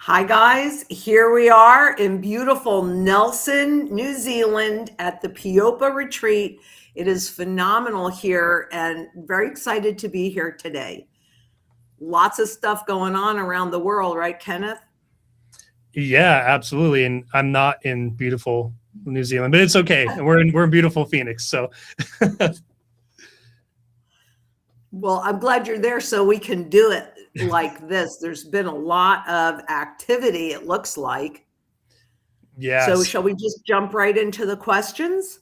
Hi, guys. Here we are in beautiful Nelson, New Zealand at the Piopa Retreat. It is phenomenal here and very excited to be here today. Lots of stuff going on around the world, right, Kenneth? Yeah, absolutely. And I'm not in beautiful New Zealand, but it's okay. We're in beautiful Phoenix. So Well, I'm glad you're there so we can do it like this. There's been a lot of activity, it looks like. So yes. shall we just jump right into the questions?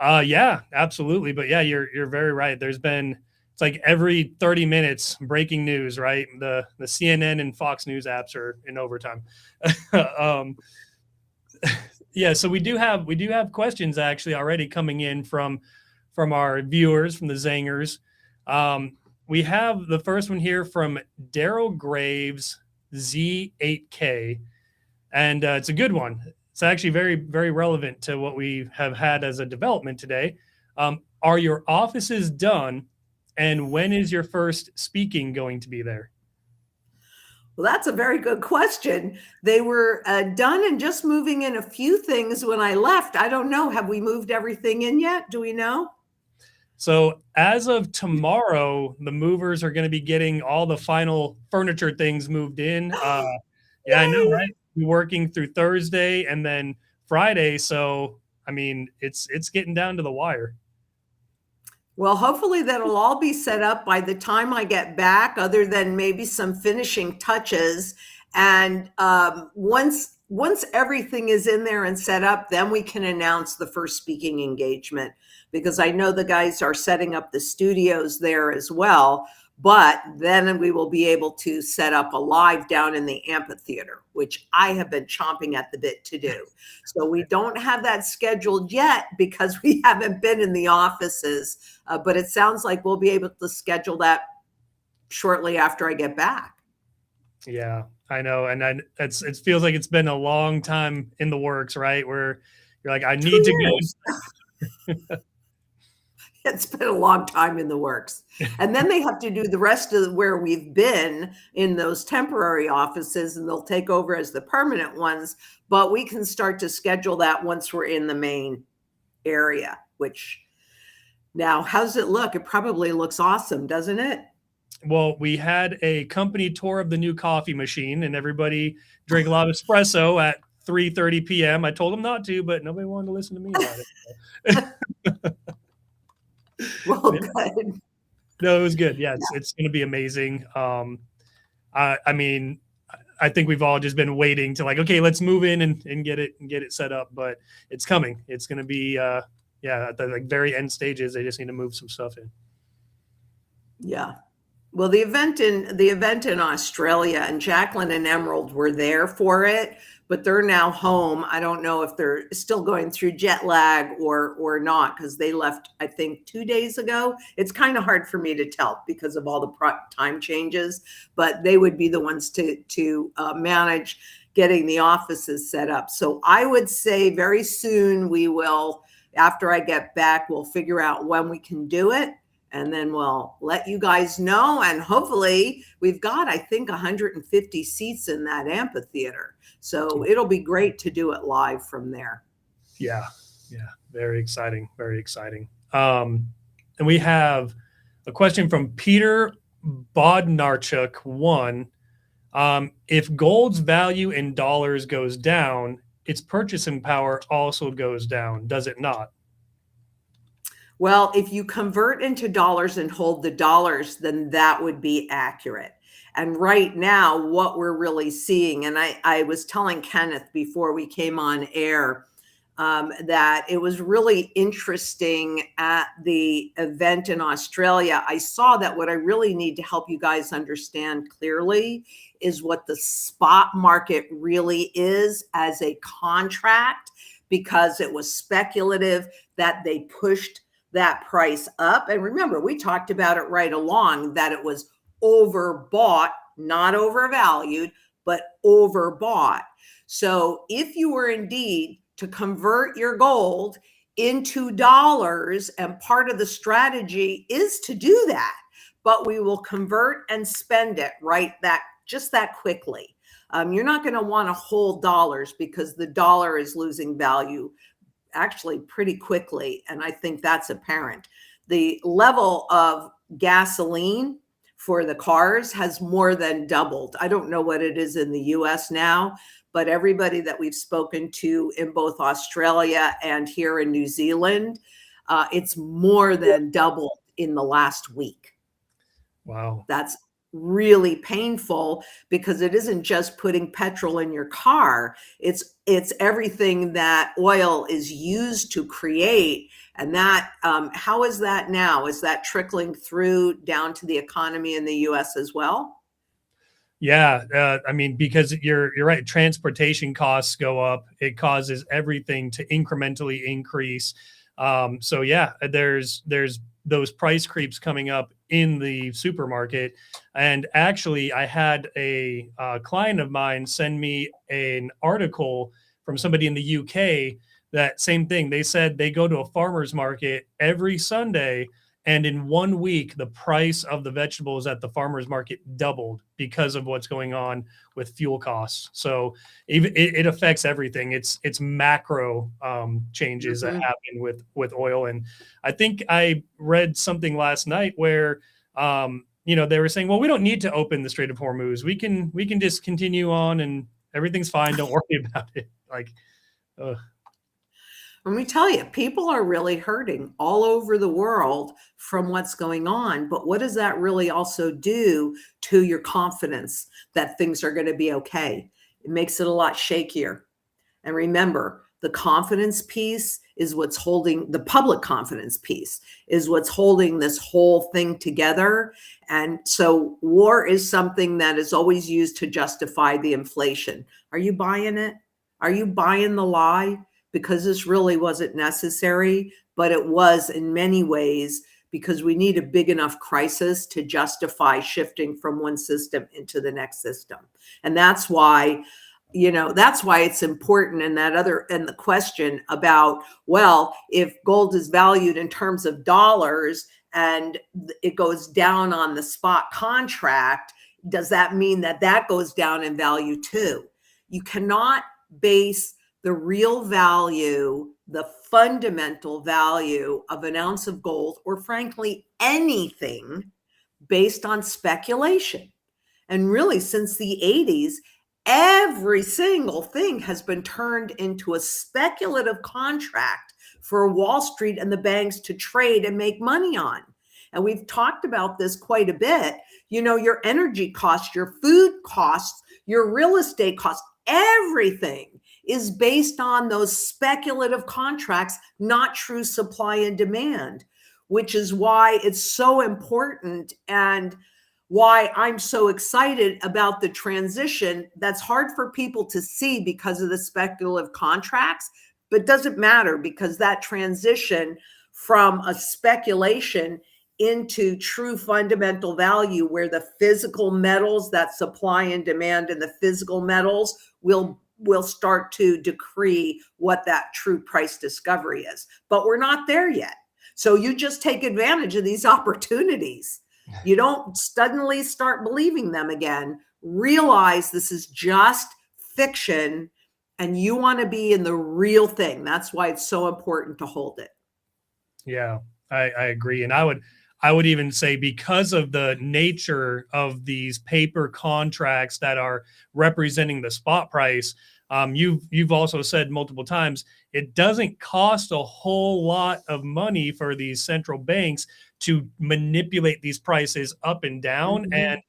Yeah, absolutely. But yeah, you're very right. It's like every 30 minutes breaking news, right? The CNN and Fox News apps are in overtime. um, yeah, so we do have questions actually already coming in from our viewers, from the Zangers. We have the first one here from Daryl Graves Z8K, and it's a good one. It's actually very, very relevant to what we have had as a development today. Are your offices done, and when is your first speaking going to be there? Well, that's a very good question. They were done and just moving in a few things when I left. I don't know. Have we moved everything in yet? Do we know? So as of tomorrow, the movers are going to be getting all the final furniture things moved in. Yeah, I know, Yay! right? We're working through Thursday and then Friday. So I mean, it's getting down to the wire. Well, hopefully that'll all be set up by the time I get back, other than maybe some finishing touches. And once everything is in there and set up, then we can announce the first speaking engagement, because I know the guys are setting up the studios there as well. But then we will be able to set up a live down in the amphitheater, which I have been chomping at the bit to do. So we don't have that scheduled yet because we haven't been in the offices, but it sounds like we'll be able to schedule that shortly after I get back. Yeah, I know, and it feels like it's been a long time in the works, right? Where you're like, I Two need to years. It's been a long time in the works. And then they have to do the rest of where we've been in those temporary offices, and they'll take over as the permanent ones. But we can start to schedule that once we're in the main area, which now, how's it look? It probably looks awesome, doesn't it? Well, we had a company tour of the new coffee machine, and everybody drank a lot of espresso at 3:30 p.m. I told them not to, but nobody wanted to listen to me about it. Well, Yeah. good. No, it was good. Yeah, it's going to be amazing. I mean, I think we've all just been waiting to like, okay, let's move in and get it set up, but it's coming. It's going to be yeah, at the like very end stages. They just need to move some stuff in. Yeah. Well, the event in Australia, and Jacqueline and Emerald were there for it, but they're now home. I don't know if they're still going through jet lag or not, because they left, I think, 2 days ago. It's kind of hard for me to tell because of all the time changes, but they would be the ones to manage getting the offices set up. So I would say very soon we will, after I get back, we'll figure out when we can do it, and then we'll let you guys know. And hopefully we've got, I think, 150 seats in that amphitheater. So it'll be great to do it live from there. Yeah, yeah, very exciting, very exciting. And we have a question from Peter Bodnarchuk. One, if gold's value in dollars goes down, its purchasing power also goes down, does it not? Well, if you convert into dollars and hold the dollars, then that would be accurate. And right now, what we're really seeing, and I was telling Kenneth before we came on air, that it was really interesting at the event in Australia. I saw that what I really need to help you guys understand clearly is what the spot market really is as a contract, because it was speculative that they pushed that price up. And remember, we talked about it right along, that it was overbought, not overvalued, but overbought. So if you were indeed to convert your gold into dollars, and part of the strategy is to do that, but we will convert and spend it right that just that quickly. You're not going to want to hold dollars because the dollar is losing value actually pretty quickly. And I think that's apparent. The level of gasoline for the cars has more than doubled. I don't know what it is in the US now, but everybody that we've spoken to in both Australia and here in New Zealand, it's more than doubled in the last week. Wow. That's really painful because it isn't just putting petrol in your car. It's everything that oil is used to create. And that, how is that now? Is that trickling through down to the economy in the US as well? Yeah, I mean, because you're right. Transportation costs go up. It causes everything to incrementally increase. So yeah, there's those price creeps coming up in the supermarket. And actually, I had a client of mine send me an article from somebody in the UK. That same thing. They said they go to a farmer's market every Sunday, and in 1 week, the price of the vegetables at the farmer's market doubled because of what's going on with fuel costs. So it affects everything. It's macro changes that happen with oil. And I think I read something last night where they were saying, well, we don't need to open the Strait of Hormuz. We can just continue on and everything's fine. Don't worry about it. Like, ugh. Let me tell you, people are really hurting all over the world from what's going on. But what does that really also do to your confidence that things are going to be okay? It makes it a lot shakier. And remember, the confidence piece is what's holding the public confidence piece is what's holding this whole thing together. And so war is something that is always used to justify the inflation. Are you buying it? Are you buying the lie? Because this really wasn't necessary, but it was in many ways because we need a big enough crisis to justify shifting from one system into the next system. And that's why, that's why it's important. And the question about, well, if gold is valued in terms of dollars and it goes down on the spot contract, does that mean that goes down in value too? You cannot base the real value, the fundamental value of an ounce of gold, or frankly, anything based on speculation. And really, since the 80s, every single thing has been turned into a speculative contract for Wall Street and the banks to trade and make money on. And we've talked about this quite a bit. Your energy costs, your food costs, your real estate costs, everything is based on those speculative contracts, not true supply and demand, which is why it's so important and why I'm so excited about the transition. That's hard for people to see because of the speculative contracts, but doesn't matter because that transition from a speculation into true fundamental value where the physical metals, that supply and demand and the physical metals will start to decree what that true price discovery is. But we're not there yet. So you just take advantage of these opportunities. You don't suddenly start believing them again. Realize this is just fiction and you want to be in the real thing. That's why it's so important to hold it. Yeah, I agree. And I would even say because of the nature of these paper contracts that are representing the spot price, you've also said multiple times, it doesn't cost a whole lot of money for these central banks to manipulate these prices up and down. And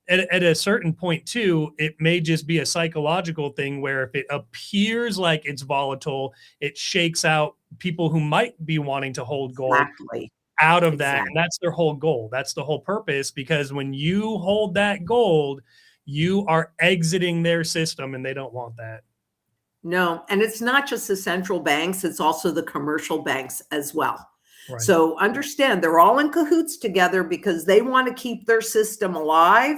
at a certain point too, it may just be a psychological thing where if it appears like it's volatile, it shakes out people who might be wanting to hold gold. Exactly. Out of that. And that's their whole goal. That's the whole purpose, because when you hold that gold, you are exiting their system and they don't want that. No, and it's not just the central banks, it's also the commercial banks as well. Right. So understand they're all in cahoots together because they want to keep their system alive.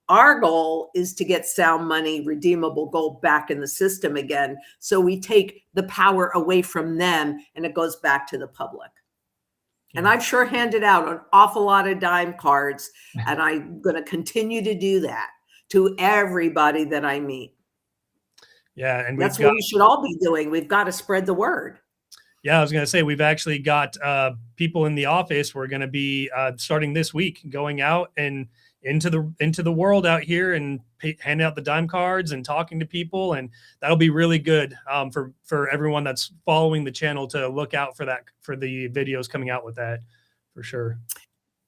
Our goal is to get sound money, redeemable gold back in the system again. So we take the power away from them and it goes back to the public. And I've sure handed out an awful lot of dime cards, and I'm going to continue to do that. to everybody that I meet. Yeah. And That's what we should all be doing. We've got to spread the word. I was going to say, we've actually got people in the office. We're going to be starting this week, going out and into the world out here and handing out the dime cards and talking to people, and that'll be really good for everyone that's following the channel to look out for that, for the videos coming out with that, for sure.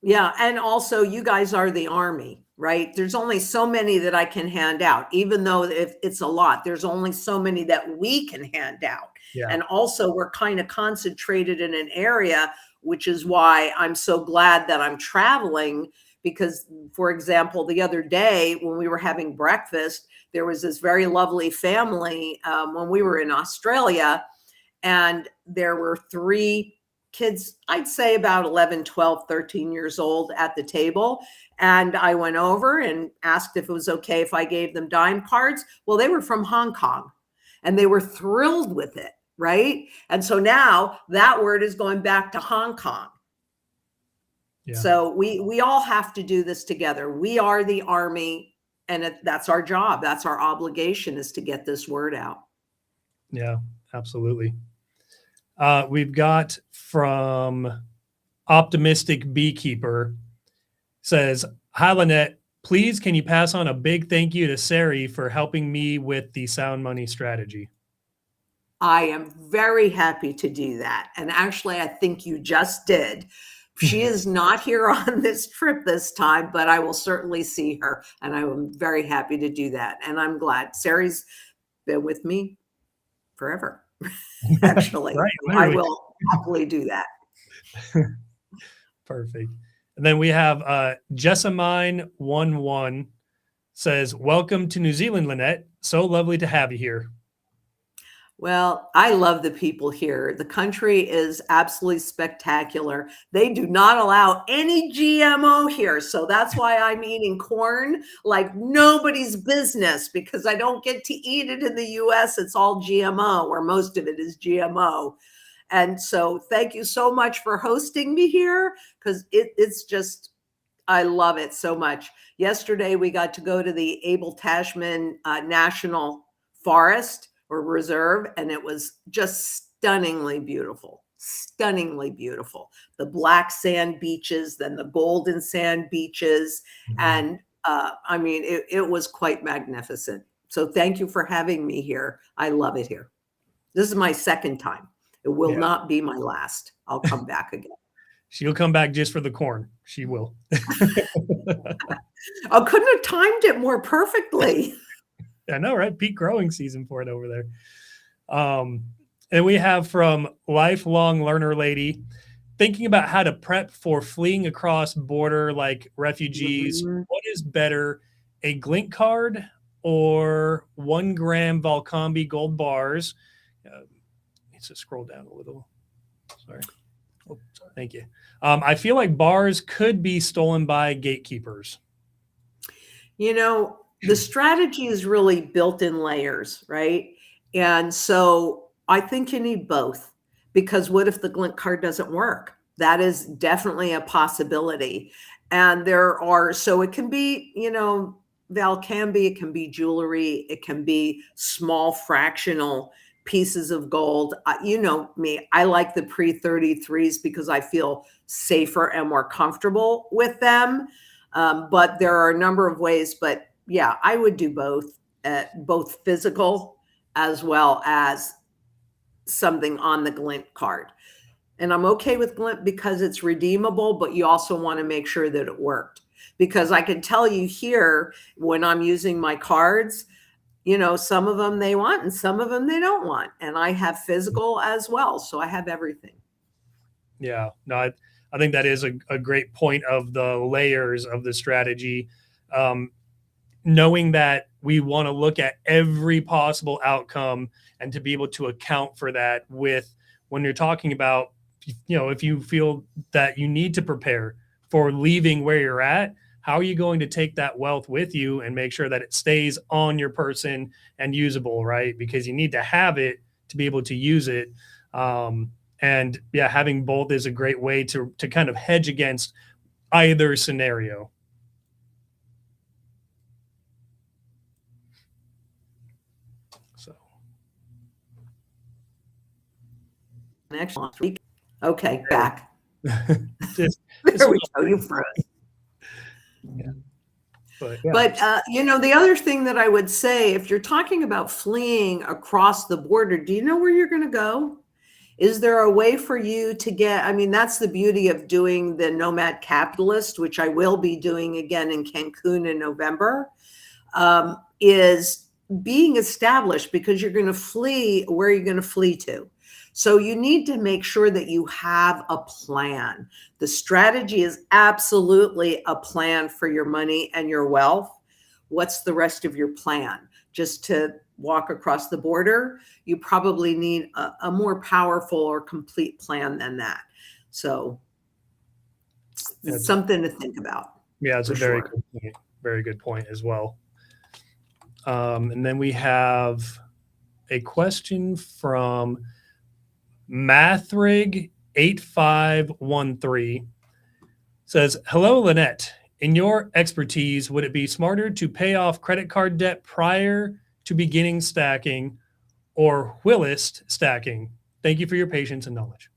Yeah, and also you guys are the army, right? There's only so many that I can hand out, even though if it's a lot, there's only so many that we can hand out. Yeah. And also we're kind of concentrated in an area, which is why I'm so glad that I'm traveling. Because, for example, the other day when we were having breakfast, there was this very lovely family when we were in Australia, and there were 3 kids, I'd say about 11, 12, 13 years old at the table. And I went over and asked if it was okay if I gave them dime cards. Well, they were from Hong Kong and they were thrilled with it, right? And so now that word is going back to Hong Kong. Yeah. So we all have to do this together. We are the army, and that's our job. That's our obligation, is to get this word out. Yeah, absolutely. We've got from Optimistic Beekeeper, says, "Hi, Lynette. Please, can you pass on a big thank you to Sari for helping me with the sound money strategy?" I am very happy to do that. And actually, I think you just did. She is not here on this trip this time, but I will certainly see her. And I am very happy to do that. And I'm glad. Sari's been with me forever, actually. Right, I will happily do that. Perfect. And then we have Jessamine11 says, "Welcome to New Zealand, Lynette. So lovely to have you here." Well, I love the people here. The country is absolutely spectacular. They do not allow any GMO here. So that's why I'm eating corn like nobody's business, because I don't get to eat it in the US. It's all GMO, or most of it is GMO. And so thank you so much for hosting me here, because it's just, I love it so much. Yesterday, we got to go to the Abel Tasman National Forest or Reserve, and it was just stunningly beautiful, stunningly beautiful. The black sand beaches, then the golden sand beaches. Mm-hmm. And I mean, it was quite magnificent. So thank you for having me here. I love it here. This is my second time. It will not be my last. I'll come back again. She'll come back just for the corn. She will. I couldn't have timed it more perfectly. I know, right? Peak growing season for it over there. And we have from Lifelong Learner Lady, "Thinking about how to prep for fleeing across border like refugees. Mm-hmm. What is better, a Glint card or 1 gram Valcambi gold bars?" Needs to scroll down a little. Sorry. Oh, sorry. Thank you. "I feel like bars could be stolen by gatekeepers." You know, the strategy is really built in layers, right? And so I think you need both, because what if the Glint card doesn't work? That is definitely a possibility. And there are, so it can be, you know, Valcambi, it can be jewelry, it can be small fractional pieces of gold. You know me, I like the pre-33s because I feel safer and more comfortable with them. But there are a number of ways, but yeah, I would do both, both physical as well as something on the Glint card. And I'm okay with Glint because it's redeemable, but you also want to make sure that it worked. Because I can tell you here, when I'm using my cards, you know, some of them they want and some of them they don't want. And I have physical as well. So I have everything. Yeah, no, I think that is a great point of the layers of the strategy. Knowing that we want to look at every possible outcome and to be able to account for that with, when you're talking about, you know, if you feel that you need to prepare for leaving where you're at, how are you going to take that wealth with you and make sure that it stays on your person and usable, right? Because you need to have it to be able to use it. And yeah, having both is a great way to kind of hedge against either scenario. Excellent. Okay, back. just There we go. You froze. yeah. But yeah. But the other thing that I would say, if you're talking about fleeing across the border, do you know where you're going to go? Is there a way for you to get, I mean, that's the beauty of doing the Nomad Capitalist, which I will be doing again in Cancun in November, is being established, because you're going to flee. Where are you going to flee to? So you need to make sure that you have a plan. The strategy is absolutely a plan for your money and your wealth. What's the rest of your plan? Just to walk across the border? You probably need a more powerful or complete plan than that. So it's something to think about. Yeah, it's a very good point. Very good point as well. And then we have a question from Mathrig8513. Says, hello, Lynette. In your expertise, would it be smarter to pay off credit card debt prior to beginning stacking or whilst stacking? Thank you for your patience and knowledge.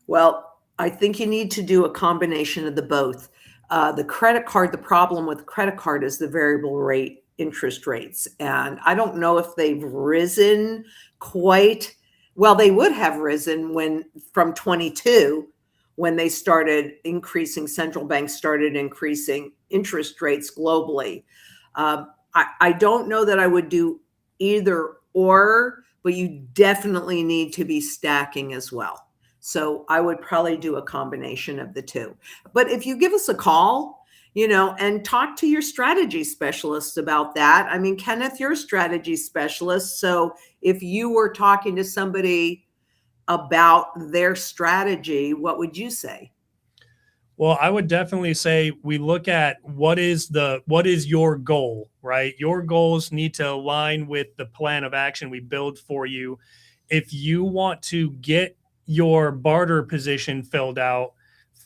Well, I think you need to do a combination of the both. The credit card, the problem with the credit card is the variable rate interest rates. And I don't know if they've risen quite. Well, they would have risen from 22, when they started increasing, central banks started increasing interest rates globally. I don't know that I would do either or, but you definitely need to be stacking as well. So I would probably do a combination of the two. But if you give us a call, and talk to your strategy specialist about that. I mean, Kenneth, you're a strategy specialist. So if you were talking to somebody about their strategy, what would you say? Well, I would definitely say we look at what is your goal, right? Your goals need to align with the plan of action we build for you. If you want to get your barter position filled out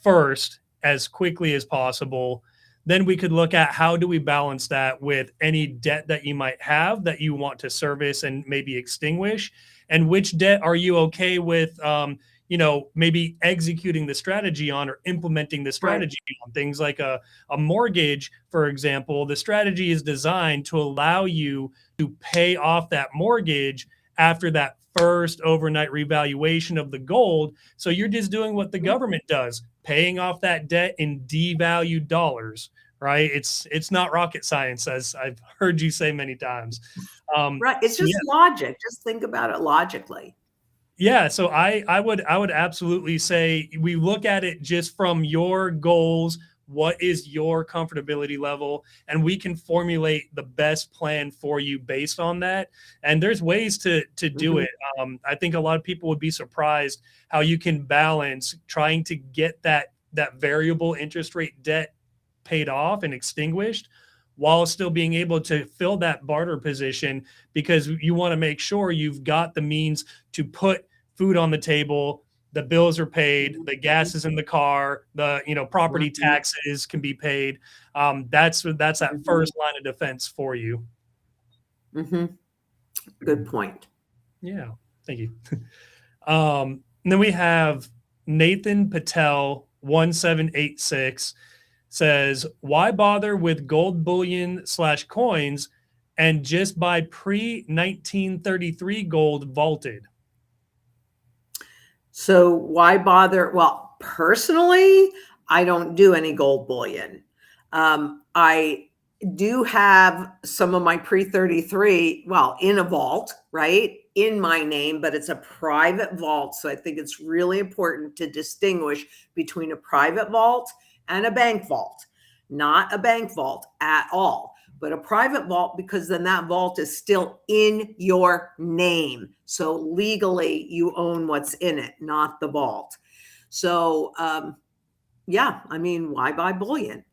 first as quickly as possible, then we could look at how do we balance that with any debt that you might have that you want to service and maybe extinguish, and which debt are you okay with maybe executing the strategy on or implementing the strategy on. Things like a mortgage, for example. The strategy is designed to allow you to pay off that mortgage after that first overnight revaluation of the gold. So you're just doing what the government does, paying off that debt in devalued dollars, right? It's not rocket science, as I've heard you say many times. Right. It's just logic. Just think about it logically. Yeah, so I would absolutely say we look at it just from your goals. What is your comfortability level? And we can formulate the best plan for you based on that. And there's ways to do it. I think a lot of people would be surprised how you can balance trying to get that variable interest rate debt paid off and extinguished while still being able to fill that barter position, because you want to make sure you've got the means to put food on the table, the bills are paid, the gas is in the car, the property taxes can be paid. That's that first line of defense for you. Good point. Yeah, thank you. And then we have Nathan Patel 1786 says, why bother with gold bullion / coins and just buy pre-1933 gold vaulted? So why bother? Well, personally, I don't do any gold bullion. I do have some of my pre-33, well, in a vault, right, in my name, but it's a private vault. So I think it's really important to distinguish between a private vault and a bank vault. Not a bank vault at all, but a private vault, because then that vault is still in your name. So legally you own what's in it, not the vault. So yeah, I mean, why buy bullion?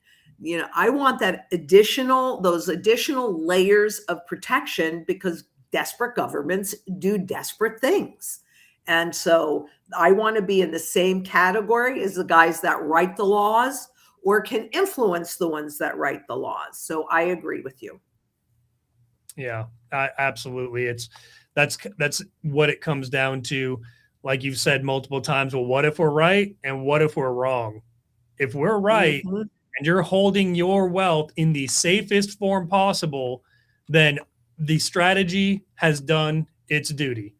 I want those additional layers of protection, because desperate governments do desperate things. And so I want to be in the same category as the guys that write the laws or can influence the ones that write the laws. So I agree with you. Yeah, absolutely. That's what it comes down to. like you've said multiple times, well, what if we're right and what if we're wrong? If we're right Mhm. and you're holding your wealth in the safest form possible, then the strategy has done its duty.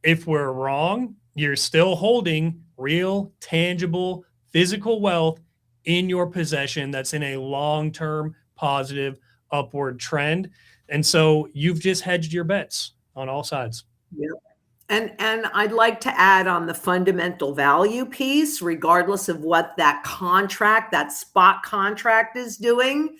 If we're wrong, you're still holding real, tangible, physical wealth in your possession that's in a long term positive upward trend. And so you've just hedged your bets on all sides. Yep. And I'd like to add on the fundamental value piece, regardless of what that contract, that spot contract is doing.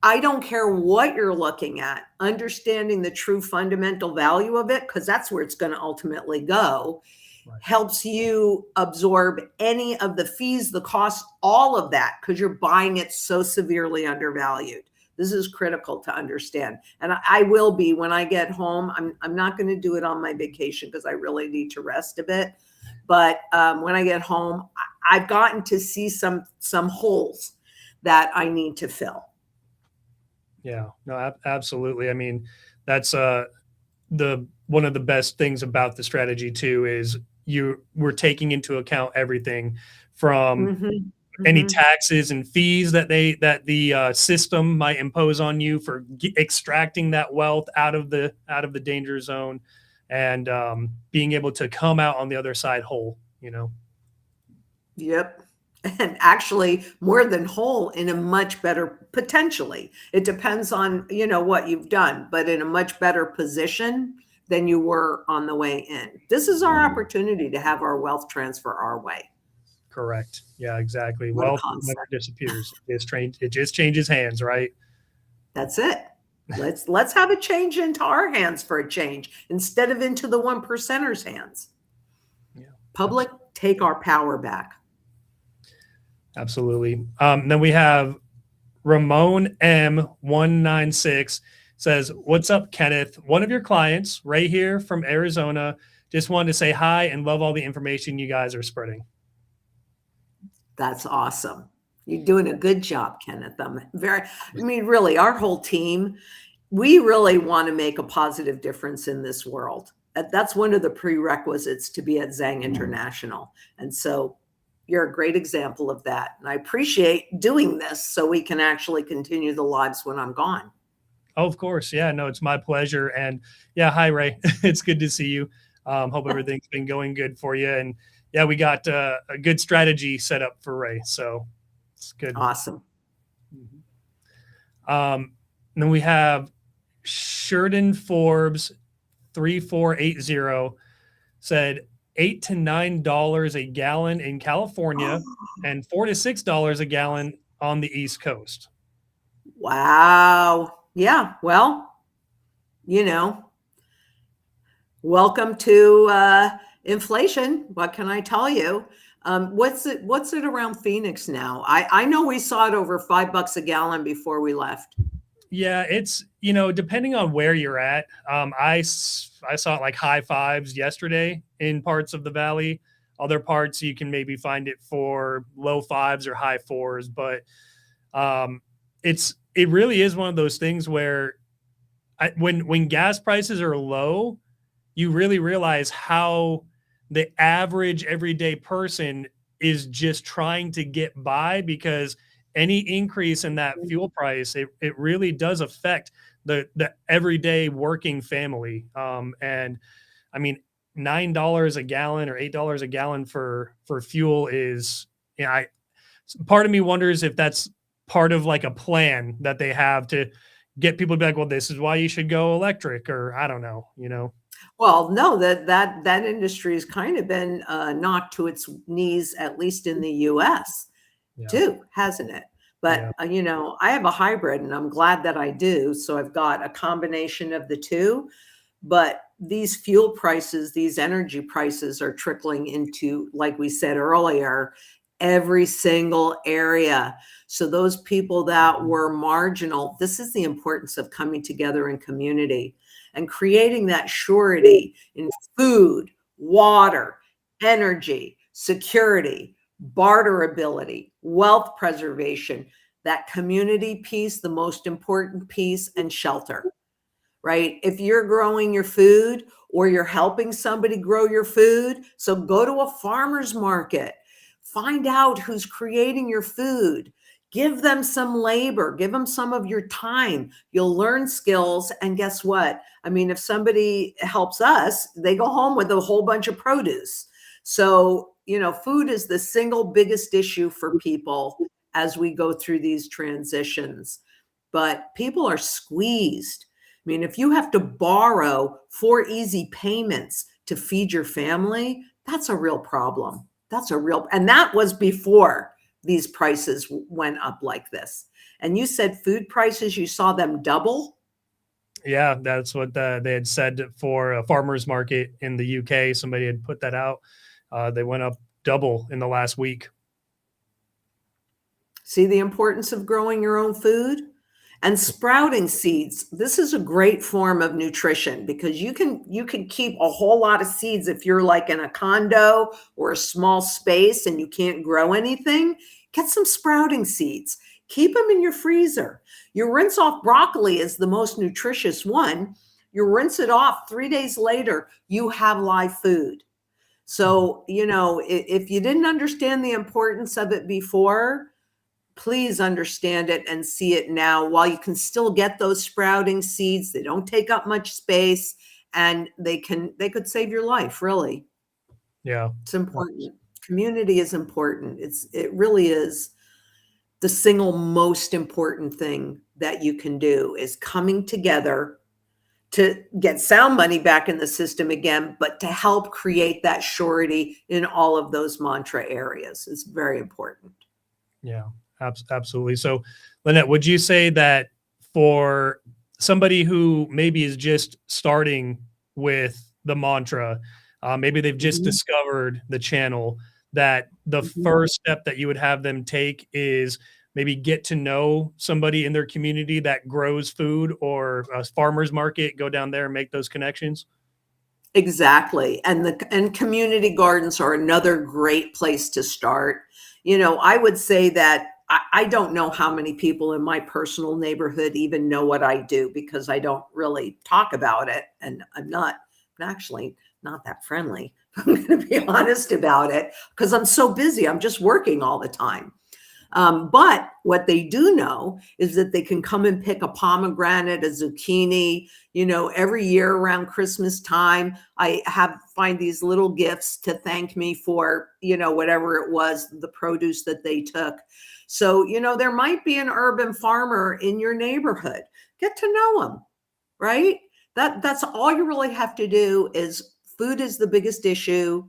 I don't care what you're looking at, understanding the true fundamental value of it, because that's where it's going to ultimately go, Right. helps you absorb any of the fees, the cost, all of that, because you're buying it so severely undervalued. This is critical to understand. And I will be when I get home. I'm not going to do it on my vacation because I really need to rest a bit. But when I get home, I've gotten to see some holes that I need to fill. Yeah, no, absolutely. I mean, that's the one of the best things about the strategy too is we're taking into account everything from Mm-hmm. any Mm-hmm. taxes and fees that the system might impose on you for extracting that wealth out of the danger zone, and being able to come out on the other side whole. Yep. And actually more than whole, in a much better, potentially. It depends on, what you've done, but in a much better position than you were on the way in. This is our opportunity to have our wealth transfer our way. Correct. Yeah, exactly. What a Wealth never concept. disappears. It just changes hands, right? That's it. Let's have a change into our hands for a change instead of into the one percenters' hands. Yeah. Public, take our power back. Absolutely. Then we have Ramon M196 says, "What's up, Kenneth? One of your clients right here from Arizona. Just wanted to say hi and love all the information you guys are spreading." That's awesome. You're doing a good job, Kenneth. Really, our whole team, we really want to make a positive difference in this world. That's one of the prerequisites to be at Zang International. And so you're a great example of that. And I appreciate doing this so we can actually continue the lives when I'm gone. Oh, of course. Yeah, no, it's my pleasure. And yeah, hi, Ray. It's good to see you. Hope everything's been going good for you. And yeah, we got a good strategy set up for Ray. So it's good. Awesome. Then we have Sheridan Forbes 3480 said $8 to $9 a gallon in California and $4 to $6 a gallon on the East Coast. Wow. Yeah. Well, welcome to inflation. What can I tell you? What's it around Phoenix now? I know we saw it over $5 a gallon before we left. Yeah, it's, depending on where you're at. I saw it like high fives yesterday in parts of the valley. Other parts you can maybe find it for low fives or high fours, but it really is one of those things where when gas prices are low, you really realize how the average everyday person is just trying to get by, because any increase in that fuel price, it really does affect the everyday working family. And I mean, $9 a gallon or $8 a gallon for fuel is, part of me wonders if that's part of like a plan that they have to get people to be like, well, this is why you should go electric, or I don't know. Well, no, that industry has kind of been knocked to its knees, at least in the U.S. Yeah. too, hasn't it? But I have a hybrid, and I'm glad that I do. So I've got a combination of the two. But these fuel prices, these energy prices are trickling into, like we said earlier, every single area. So those people that were marginal, this is the importance of coming together in community and creating that surety in food, water, energy, security, barterability, wealth preservation, that community piece, the most important piece, and shelter. Right? If you're growing your food or you're helping somebody grow your food. So go to a farmer's market, find out who's creating your food. Give them some labor, give them some of your time. You'll learn skills. And guess what? I mean, if somebody helps us, they go home with a whole bunch of produce. So, food is the single biggest issue for people as we go through these transitions. But people are squeezed. I mean, if you have to borrow 4 easy payments to feed your family, that's a real problem. And that was before these prices went up like this. And you said food prices, you saw them double? Yeah, that's what they had said for a farmer's market in the UK. Somebody had put that out. They went up double in the last week. See the importance of growing your own food? And sprouting seeds. This is a great form of nutrition because you can keep a whole lot of seeds if you're like in a condo or a small space and you can't grow anything. Get some sprouting seeds. Keep them in your freezer. You rinse off broccoli is the most nutritious one. You rinse it off 3 days later, you have live food. So, if you didn't understand the importance of it before, please understand it and see it now while you can still get those sprouting seeds. They don't take up much space and they could save your life, really. Yeah. It's important. Community is important. It really is the single most important thing that you can do is coming together to get sound money back in the system again, but to help create that surety in all of those mantra areas is very important. Yeah, absolutely. So, Lynette, would you say that for somebody who maybe is just starting with the mantra, maybe they've just discovered the channel, that the first step that you would have them take is maybe get to know somebody in their community that grows food or a farmer's market, go down there and make those connections? Exactly. And community gardens are another great place to start. I would say that I don't know how many people in my personal neighborhood even know what I do because I don't really talk about it. And I'm actually not that friendly. I'm going to be honest about it because I'm so busy. I'm just working all the time. But what they do know is that they can come and pick a pomegranate, a zucchini, every year around Christmas time, I find these little gifts to thank me for, whatever it was, the produce that they took. So, there might be an urban farmer in your neighborhood. Get to know them, right? That's all you really have to do. Is food is the biggest issue.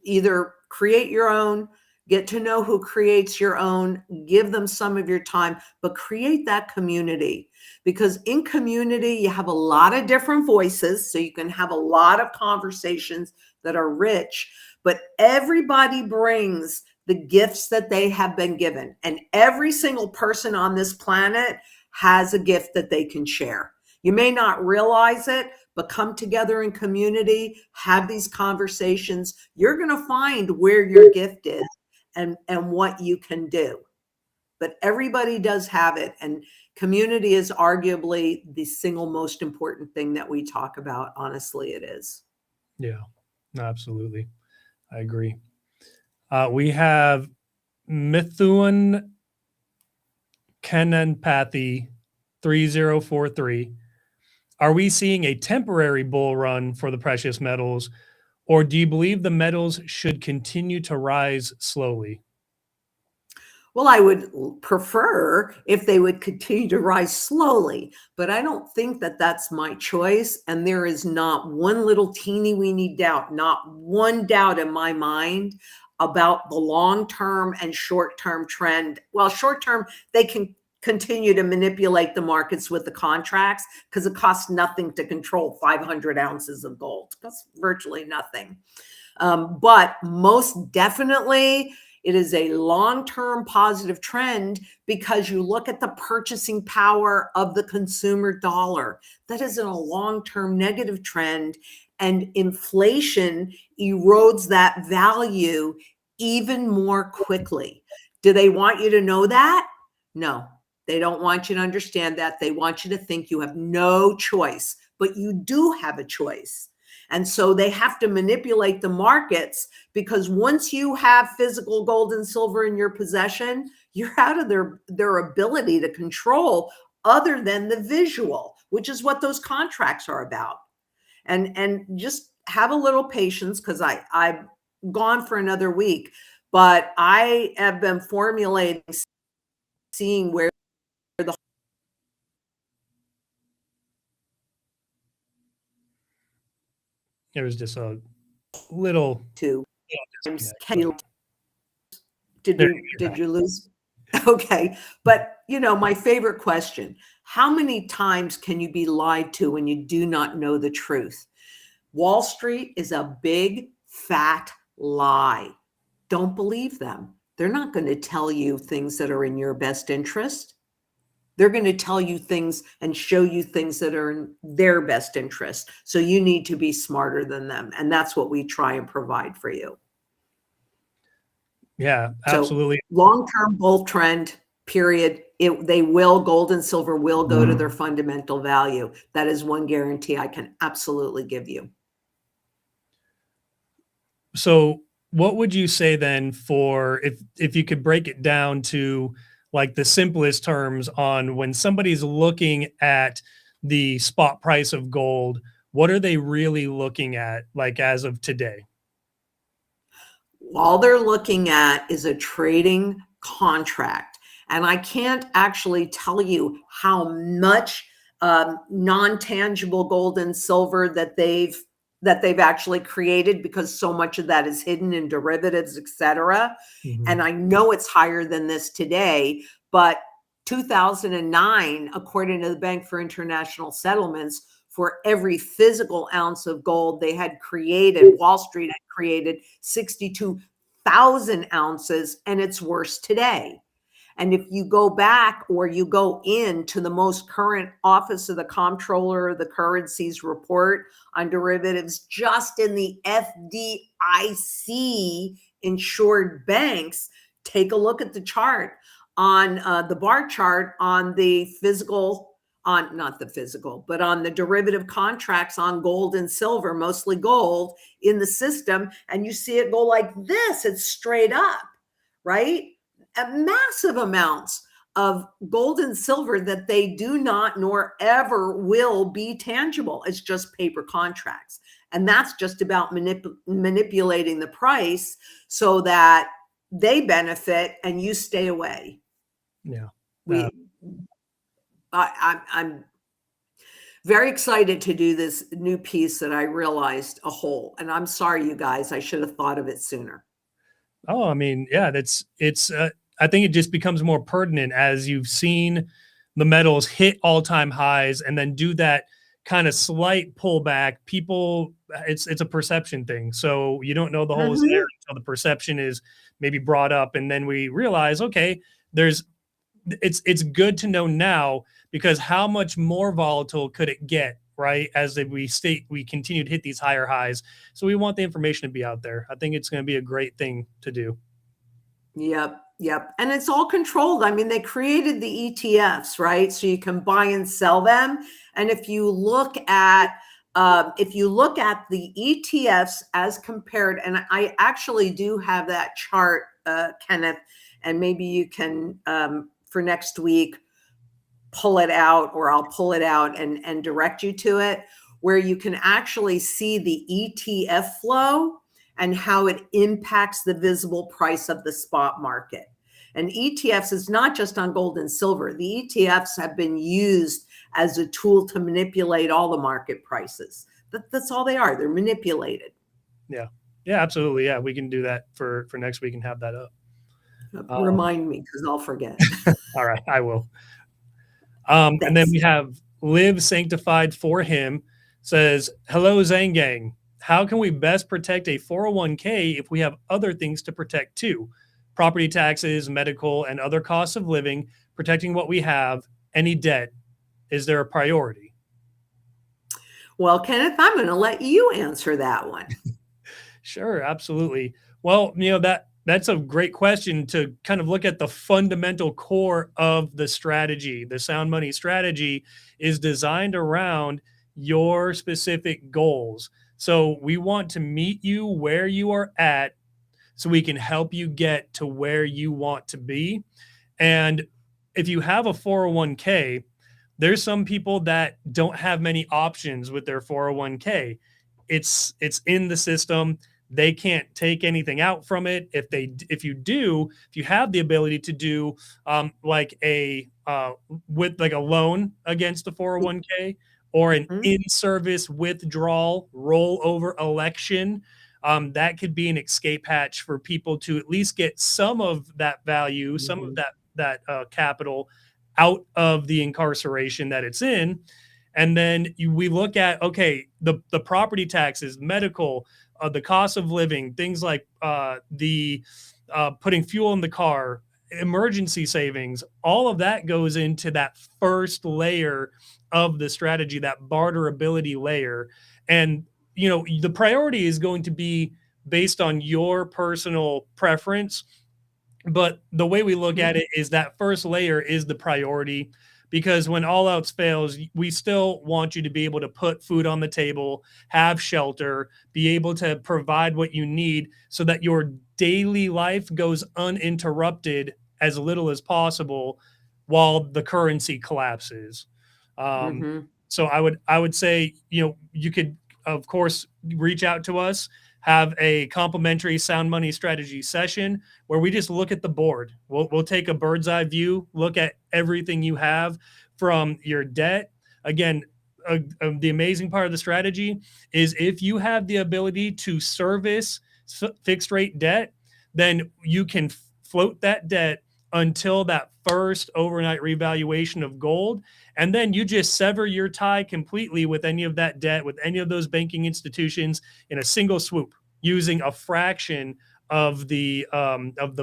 Either create your own, get to know who creates your own, give them some of your time, but create that community. Because in community, you have a lot of different voices, so you can have a lot of conversations that are rich, but everybody brings the gifts that they have been given. And every single person on this planet has a gift that they can share. You may not realize it, but come together in community, have these conversations. You're going to find where your gift is and what you can do. But everybody does have it. And community is arguably the single most important thing that we talk about. Honestly, it is. Yeah, absolutely. I agree. We have Mithun Kananpathy 3043. Are we seeing a temporary bull run for the precious metals, or do you believe the metals should continue to rise slowly? Well, I would prefer if they would continue to rise slowly, but I don't think that that's my choice. And there is not one little teeny weeny doubt, not one doubt in my mind about the long-term and short-term trend. Well, short-term, they can continue to manipulate the markets with the contracts because it costs nothing to control 500 ounces of gold. That's virtually nothing. But most definitely, it is a long-term positive trend because you look at the purchasing power of the consumer dollar. That is in a long-term negative trend, and inflation erodes that value even more quickly. Do they want you to know that? No, they don't want you to understand that. They want you to think you have no choice but you do have a choice. And so they have to manipulate the markets, because once you have physical gold and silver in your possession, you're out of their ability to control other than the visual, which is what those contracts are about. And just have a little patience, because I've gone for another week, but I have been formulating, seeing where the There was just a little two times disconnect, can you but did there we you're did back. you lose? Okay, but my favorite question: how many times can you be lied to when you do not know the truth? Wall Street is a big fat lie. Don't believe them. They're not going to tell you things that are in your best interest. They're going to tell you things and show you things that are in their best interest. So you need to be smarter than them. And that's what we try and provide for you. Yeah, So absolutely. long-term bull trend, period. Gold and silver will go to their fundamental value. That is one guarantee I can absolutely give you. So what would you say then, for if you could break it down to like the simplest terms, on when somebody's looking at the spot price of gold, what are they really looking at, like as of today? All they're looking at is a trading contract. And I can't actually tell you how much non-tangible gold and silver that they've actually created, because so much of that is hidden in derivatives, etc. Mhm. And I know it's higher than this today, but 2009, according to the Bank for International Settlements, for every physical ounce of gold they had created, Wall Street had created 62,000 ounces, and it's worse today. And if you go back, or you go into the most current Office of the Comptroller of the Currencies report on derivatives, just in the FDIC insured banks, take a look at the chart on the bar chart on the physical, on not the physical, but on the derivative contracts on gold and silver, mostly gold in the system. And you see it go like this, it's straight up, right? Massive amounts of gold and silver that they do not nor ever will be tangible. It's just paper contracts. And that's just about manipulating the price so that they benefit and you stay away. Yeah. We, I'm very excited to do this new piece that I realized a hole. And I'm sorry, you guys, I should have thought of it sooner. Oh, I mean, yeah, I think it just becomes more pertinent as you've seen the metals hit all-time highs and then do that kind of slight pullback. People, it's a perception thing. So you don't know the whole is there Mhm. until the perception is maybe brought up. And then we realize, okay, it's good to know now, because how much more volatile could it get, right? As we continue to hit these higher highs. So we want the information to be out there. I think it's going to be a great thing to do. Yep, yep. And it's all controlled. I mean, they created the ETFs, right? So you can buy and sell them. And if you look at the ETFs as compared, and I actually do have that chart, Kenneth, and maybe you can for next week pull it out, or I'll pull it out and direct you to it, where you can actually see the ETF flow and how it impacts the visible price of the spot market. And ETFs is not just on gold and silver. The ETFs have been used as a tool to manipulate all the market prices. That's all they are. They're manipulated. Yeah. Yeah, absolutely. Yeah. We can do that for next week and have that up. Remind me, because I'll forget. All right. I will. And then Thanks. we have Live Sanctified for Him says, hello, Zang Gang. How can we best protect a 401k if we have other things to protect too? Property taxes, medical, and other costs of living, protecting what we have, any debt. Is there a priority? Well, Kenneth, I'm going to let you answer that one. Sure, absolutely. Well, that's a great question to kind of look at the fundamental core of the strategy. The sound money strategy is designed around your specific goals. So we want to meet you where you are at so we can help you get to where you want to be. And if you have a 401k, there's some people that don't have many options with their 401k. It's in the system. They can't take anything out from it. If you have the ability to do like a with like a loan against the 401k or an Mhm. in-service withdrawal rollover election, that could be an escape hatch for people to at least get some of that value, some of Mhm. that capital out of the incarceration that it's in. And then we look at, okay, the property taxes, medical, the cost of living, things like the putting fuel in the car, emergency savings, all of that goes into that first layer of the strategy, that barterability layer. And the priority is going to be based on your personal preference, but the way we look Mhm. at it is that first layer is the priority, because when all else fails, we still want you to be able to put food on the table, have shelter, be able to provide what you need so that your daily life goes uninterrupted as little as possible while the currency collapses. Um, Mhm. so I would say, you could, of course, reach out to us, have a complimentary sound money strategy session where we just look at the board. We'll take a bird's eye view, look at everything you have from your debt. Again, the amazing part of the strategy is if you have the ability to service fixed rate debt, then you can float that debt until that first overnight revaluation of gold. And then you just sever your tie completely with any of that debt, with any of those banking institutions in a single swoop, using a fraction of the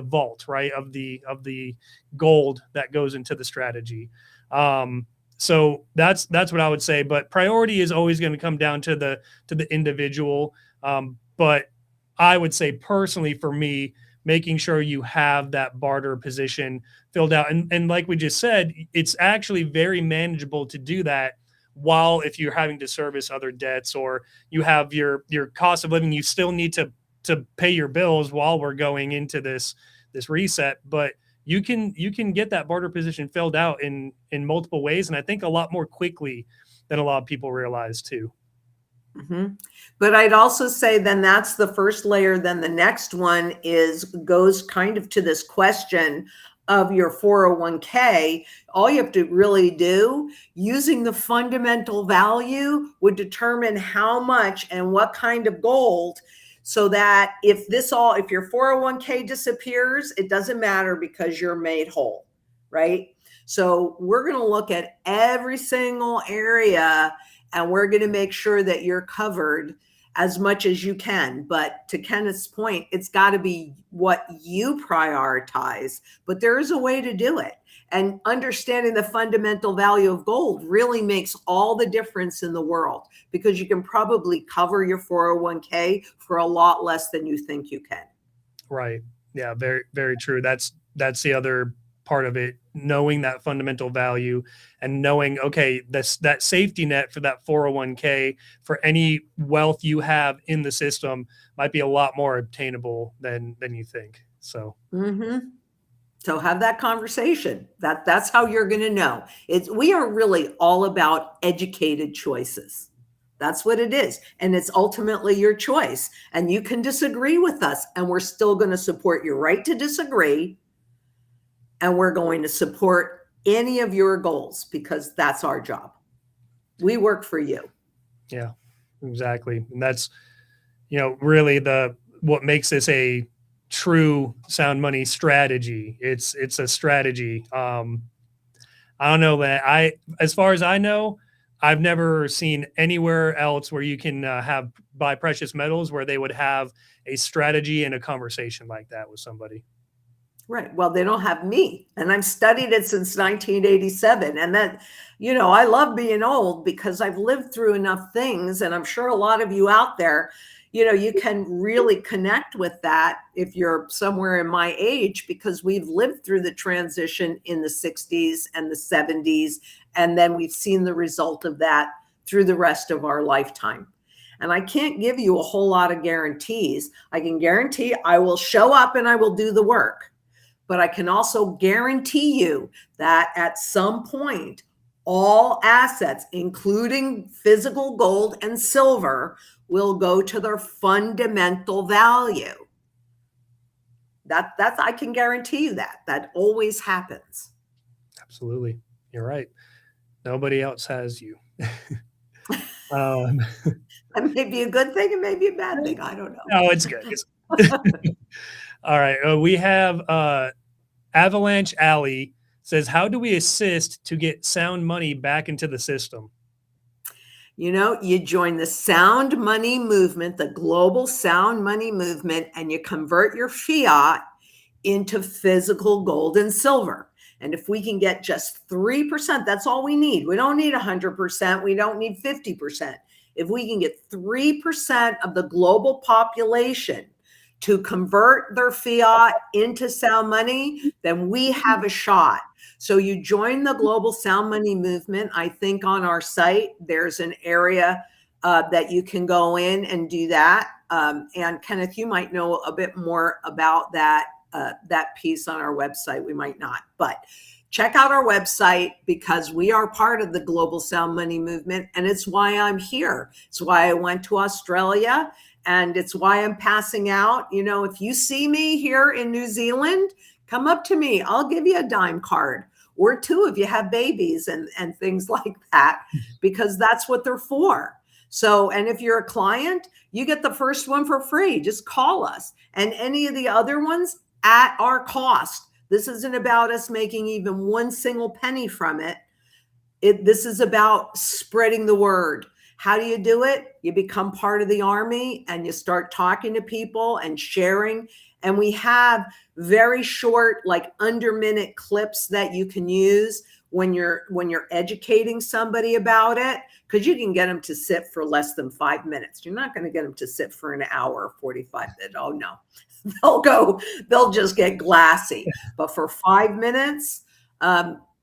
vault, right, of the gold that goes into the strategy. So that's what I would say. But priority is always going to come down to the individual. But I would say personally, for me, making sure you have that barter position filled out, and like we just said, it's actually very manageable to do that. While if you're having to service other debts, or you have your cost of living, you still need to pay your bills while we're going into this reset. But you can get that barter position filled out in multiple ways, and I think a lot more quickly than a lot of people realize too. Mhm. But I'd also say then that's the first layer. Then the next one goes kind of to this question of your 401k. All you have to really do using the fundamental value would determine how much and what kind of gold, so that if your 401k disappears, it doesn't matter because you're made whole, right? So we're going to look at every single area, and we're going to make sure that you're covered as much as you can. But to Kenneth's point, it's got to be what you prioritize, but there is a way to do it. And understanding the fundamental value of gold really makes all the difference in the world, because you can probably cover your 401k for a lot less than you think you can. Right. Yeah, very, very true. That's the other part of it, knowing that fundamental value and knowing, okay, that safety net for that 401k for any wealth you have in the system might be a lot more obtainable than you think. So, Mm-hmm. So have that conversation. That's how you're going to know. We are really all about educated choices. That's what it is. And it's ultimately your choice. And you can disagree with us, and we're still going to support your right to disagree. And we're going to support any of your goals, because that's our job. We work for you. yeah, exactly. And that's, really what makes this a true sound money strategy. It's a strategy. I don't know that as far as I know, I've never seen anywhere else where you can have buy precious metals where they would have a strategy and a conversation like that with somebody. Right. Well, they don't have me, and I've studied it since 1987. And that, I love being old because I've lived through enough things. And I'm sure a lot of you out there, you can really connect with that if you're somewhere in my age, because we've lived through the transition in the 60s and the 70s. And then we've seen the result of that through the rest of our lifetime. And I can't give you a whole lot of guarantees. I can guarantee I will show up and I will do the work. But I can also guarantee you that at some point, all assets, including physical gold and silver, will go to their fundamental value. That's I can guarantee you that. That always happens. Absolutely. You're right. Nobody else has you. um, That may be a good thing and maybe a bad thing. I don't know. no, it's good. All right. We have Avalanche Alley says, how do we assist to get sound money back into the system? You know, you join the sound money movement, the global sound money movement, and you convert your fiat into physical gold and silver. And if we can get just 3%, that's all we need. We don't need 100%. We don't need 50%. If we can get 3% of the global population to convert their fiat into sound money, then we have a shot. So you join the global sound money movement. I think on our site, there's an area that you can go in and do that. And Kenneth, you might know a bit more about that piece on our website. We might not, but check out our website because we are part of the global sound money movement. And it's why I'm here. It's why I went to Australia. And it's why I'm passing out. You know, if you see me here in New Zealand, come up to me. I'll give you a dime card or two if you have babies and things like that, because that's what they're for. So, and if you're a client, you get the first one for free. Just call us. And any of the other ones at our cost. This isn't about us making even one single penny from it. This is about spreading the word. How do you do it? You become part of the army and you start talking to people and sharing. And we have very short, like under-minute clips that you can use when you're educating somebody about it, because you can get them to sit for less than 5 minutes. You're not going to get them to sit for an hour or 45 minutes. Oh no, they'll just get glassy. But for 5 minutes,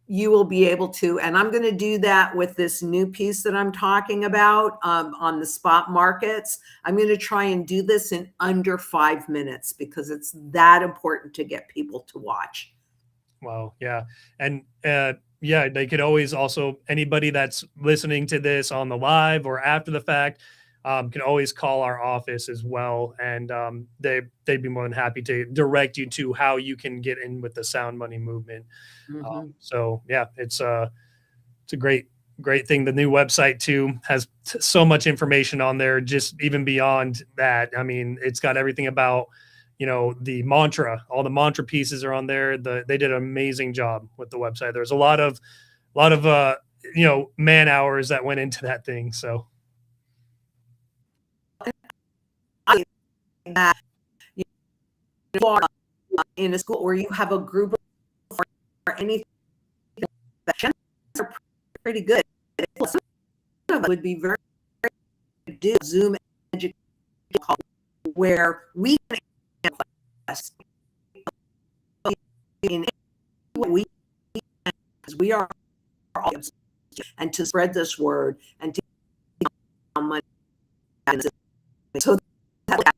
you will be able to, and I'm going to do that with this new piece that I'm talking about on the spot markets. I'm going to try and do this in under 5 minutes because it's that important to get people to watch. Wow. Yeah. And yeah, they could always also, anybody that's listening to this on the live or after the fact, can always call our office as well. And they'd be more than happy to direct you to how you can get in with the sound money movement. So yeah, it's a great thing. The new website too has so much information on there, just even beyond that. I mean, it's got everything about, you know, the mantra, all the mantra pieces are on there. They did an amazing job with the website. There's a lot of you know, man hours that went into that thing. So that you are in a school or you have a group or anything that are pretty good. Some of it would be very do Zoom education where we can ask in we because we are all and to spread this word and to money so that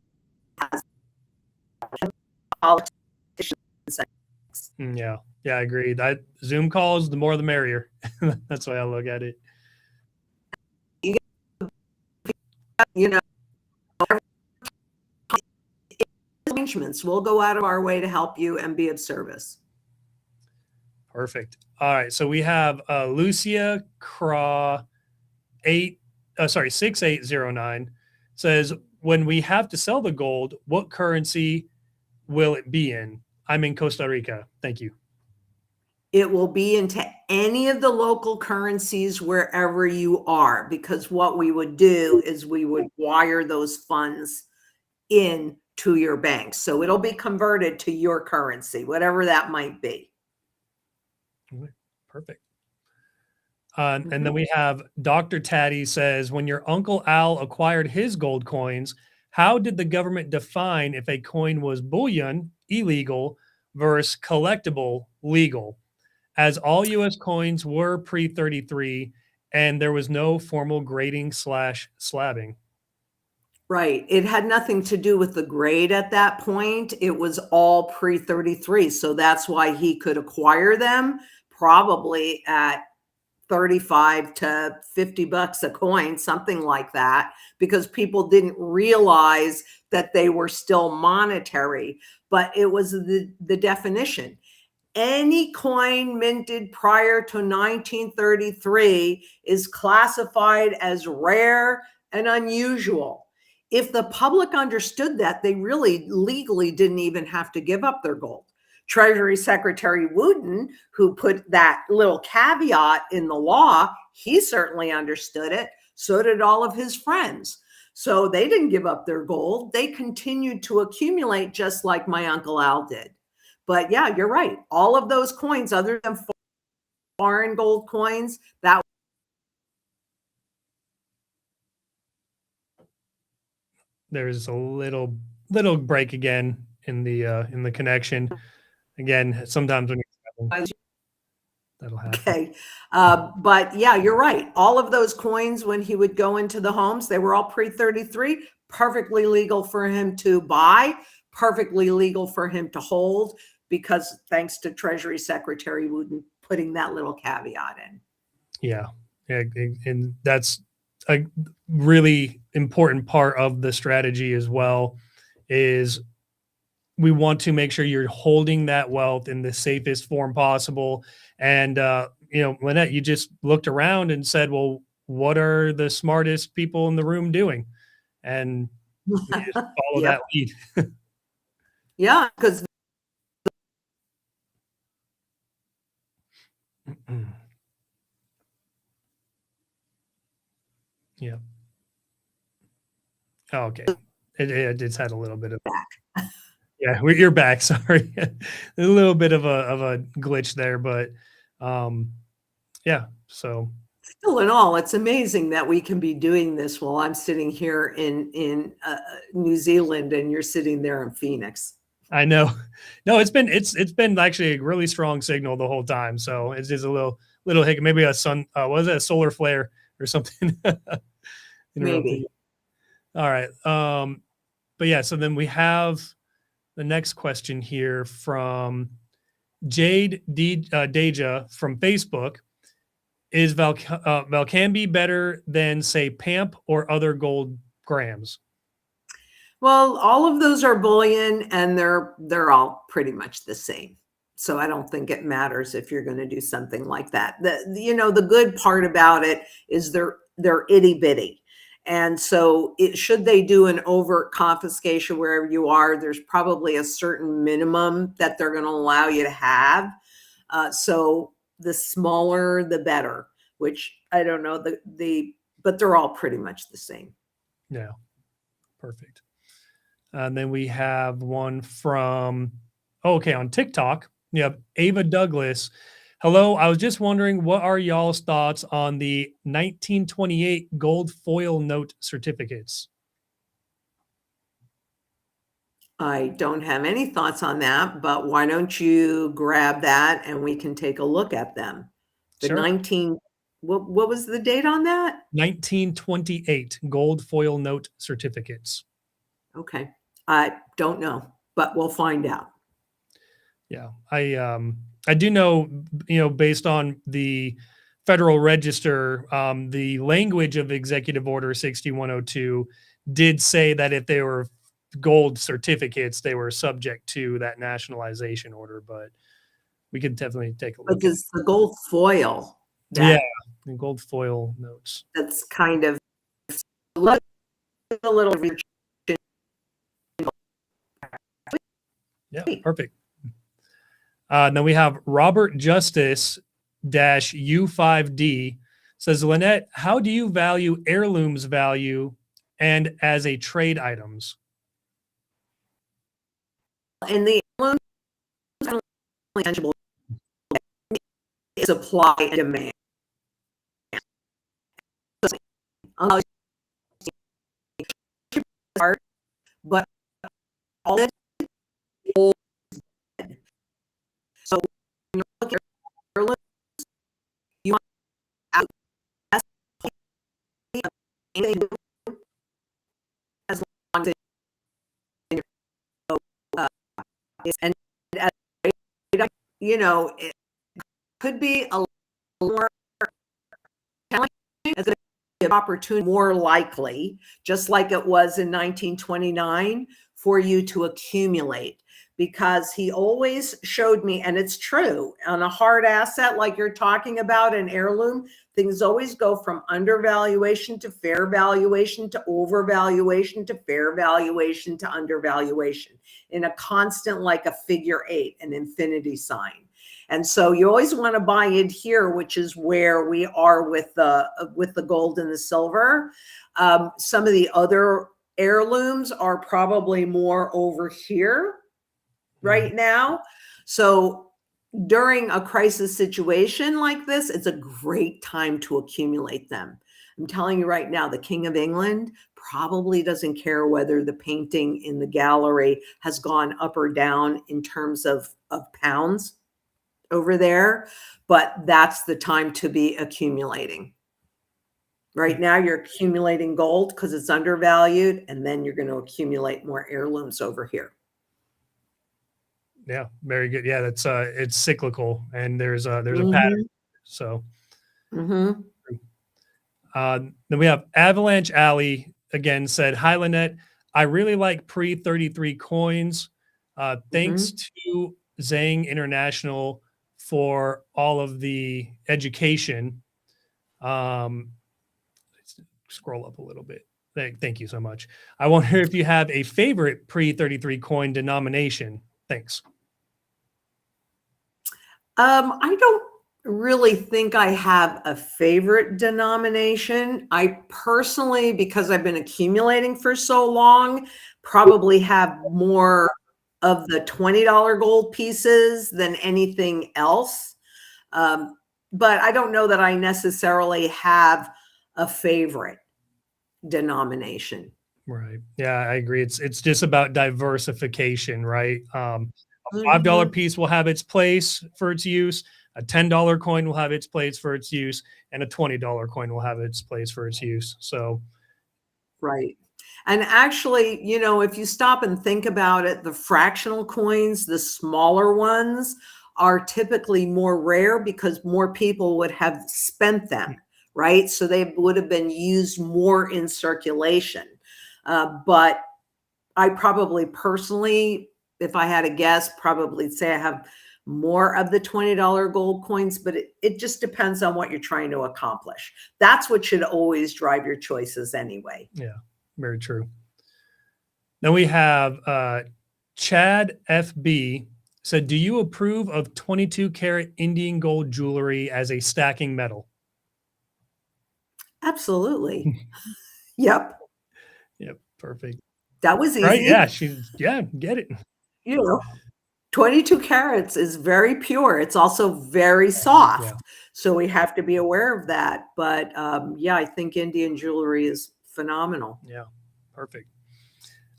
politicians. yeah, I agree. That Zoom calls, the more the merrier. That's the way I look at it. You know, arrangements. We'll go out of our way to help you and be of service. Perfect. All right. So we have Lucia Craw 6809 says, when we have to sell the gold, what currency will it be in? I'm in Costa Rica. Thank you. It will be into any of the local currencies wherever you are, because what we would do is we would wire those funds in to your bank. So it'll be converted to your currency, whatever that might be. Perfect. And then we have Dr. Taddy says, when your Uncle Al acquired his gold coins, how did the government define if a coin was bullion, illegal, versus collectible, legal? As all U.S. coins were pre-33, and there was no formal grading / slabbing. Right. It had nothing to do with the grade at that point. It was all pre-33. So that's why he could acquire them probably at 35 to 50 bucks a coin, something like that, because people didn't realize that they were still monetary, but it was the definition. Any coin minted prior to 1933 is classified as rare and unusual. If the public understood that, they really legally didn't even have to give up their gold. Treasury Secretary Wooten, who put that little caveat in the law, he certainly understood it. So did all of his friends. So they didn't give up their gold. They continued to accumulate just like my Uncle Al did. But yeah, you're right. All of those coins, other than foreign gold coins, that There's a little break again in the connection. Again, sometimes when was that'll happen. okay. But yeah, you're right. All of those coins, when he would go into the homes, they were all pre-33, perfectly legal for him to buy, perfectly legal for him to hold, because thanks to Treasury Secretary Wooten putting that little caveat in. Yeah, and that's a really important part of the strategy as well. Is we want to make sure you're holding that wealth in the safest form possible. And Lynette, you just looked around and said, "Well, what are the smartest people in the room doing?" And we just follow Yep. that lead. Yeah, because Yeah. Oh, okay. It just had a little bit of yeah. You're back. Sorry, a little bit of a glitch there, but yeah. So still in all, it's amazing that we can be doing this while I'm sitting here in New Zealand and you're sitting there in Phoenix. I know. No, it's been actually a really strong signal the whole time. So it's just a little hiccup, maybe a sun was it a solar flare or something interrupting. Maybe. All right. But yeah, so then we have the next question here from Jade Deja from Facebook. Is Valcambi better than say PAMP or other gold grams? Well, all of those are bullion and they're all pretty much the same. So I don't think it matters if you're going to do something like that. The good part about it is they're itty bitty. And so should they do an overt confiscation wherever you are, there's probably a certain minimum that they're going to allow you to have. So the smaller, the better, which I don't know but they're all pretty much the same. Yeah, perfect. And then we have one from, on TikTok. You have Ava Douglas. Hello, I was just wondering, what are y'all's thoughts on the 1928 gold foil note certificates? I don't have any thoughts on that, but why don't you grab that and we can take a look at them? The Sure. what was the date on that? 1928 gold foil note certificates. Okay. I don't know, but we'll find out. Yeah, I do know, based on the Federal Register, the language of Executive Order 6102 did say that if they were gold certificates, they were subject to that nationalization order, but we could definitely take a But look at does the gold foil yeah, the gold foil notes. that's kind of a little Yeah, perfect. Then we have Robert Justice U5D says, Lynette, how do you value Heirlooms value and as a trade items? in the tangible supply and demand. But all that old. So when you look at heirlooms, you want as long as and as it could be a little more challenging as an opportunity, more likely, just like it was in 1929, for you to accumulate. Because he always showed me, and it's true, on a hard asset like you're talking about, an heirloom, things always go from undervaluation to fair valuation to overvaluation to fair valuation to undervaluation in a constant, like a figure eight, an infinity sign. And so you always want to buy it here, which is where we are with the gold and the silver. Some of the other heirlooms are probably more over here right now. So during a crisis situation like this, it's a great time to accumulate them. I'm telling you right now, the King of England probably doesn't care whether the painting in the gallery has gone up or down in terms of pounds over there, but that's the time to be accumulating. Right now, you're accumulating gold because it's undervalued, and then you're going to accumulate more heirlooms over here. Yeah, very good. Yeah, that's it's cyclical, and there's a pattern. So, then we have Avalanche Alley again said, "Hi Lynette, I really like pre-33 coins. Thanks to Zang International for all of the education." Scroll up a little bit. Thank you so much. I wonder if you have a favorite pre-33 coin denomination. Thanks. I don't really think I have a favorite denomination. I personally, because I've been accumulating for so long, probably have more of the $20 gold pieces than anything else. But I don't know that I necessarily have a favorite denomination. Right. Yeah, I agree. It's just about diversification, right? A $5 piece will have its place for its use. A $10 coin will have its place for its use, and a $20 coin will have its place for its use. So, right. And actually, if you stop and think about it, the fractional coins, the smaller ones, are typically more rare because more people would have spent them, right? So they would have been used more in circulation. But I probably personally, if I had a guess, probably say I have more of the $20 gold coins, but it just depends on what you're trying to accomplish. That's what should always drive your choices anyway. Yeah, very true. Then we have Chad FB said, "Do you approve of 22 karat Indian gold jewelry as a stacking metal?" Absolutely. Yep. Yep. Perfect. That was easy. Right. Yeah. Get it. 22 carats is very pure. It's also very soft. Yeah. So we have to be aware of that. But yeah, I think Indian jewelry is phenomenal. Yeah. Perfect.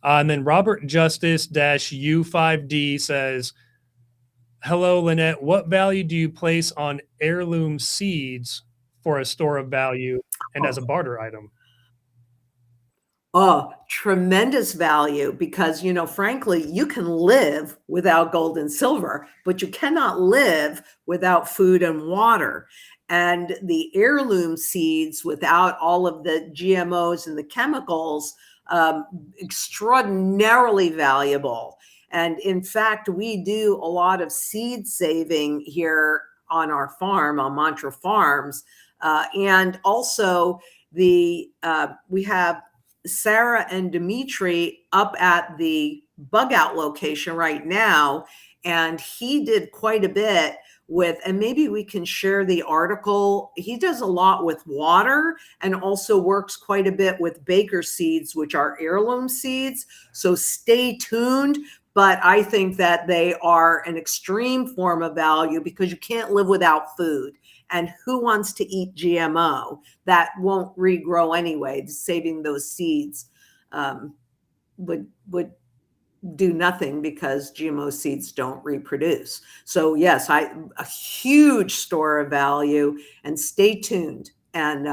And then Robert Justice -U5D says, "Hello, Lynette. What value do you place on heirloom seeds for a store of value and as a barter item?" Oh, tremendous value because, frankly, you can live without gold and silver, but you cannot live without food and water. And the heirloom seeds, without all of the GMOs and the chemicals, extraordinarily valuable. And in fact, we do a lot of seed saving here on our farm, on Mantra Farms. And also we have Sarah and Dimitri up at the bug out location right now. And he did quite a bit with, and maybe we can share the article. He does a lot with water and also works quite a bit with Baker seeds, which are heirloom seeds. So stay tuned. But I think that they are an extreme form of value because you can't live without food. And who wants to eat GMO? That won't regrow anyway. Saving those seeds would do nothing because GMO seeds don't reproduce. So yes, a huge store of value, and stay tuned. And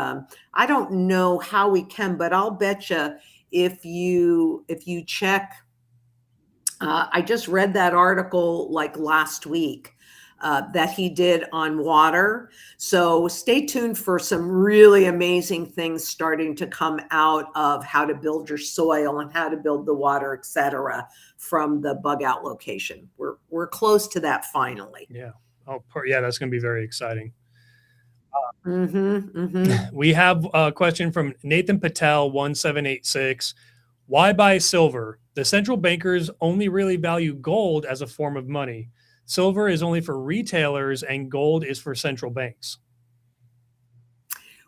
I don't know how we can, but I'll bet you if you check, I just read that article like last week that he did on water. So stay tuned for some really amazing things starting to come out of how to build your soil and how to build the water, etc., from the bug out location. We're close to that finally. Yeah. Oh, yeah, that's going to be very exciting. Mm-hmm, mm-hmm. We have a question from Nathan Patel 1786. Why buy silver? The central bankers only really value gold as a form of money. Silver is only for retailers and gold is for central banks.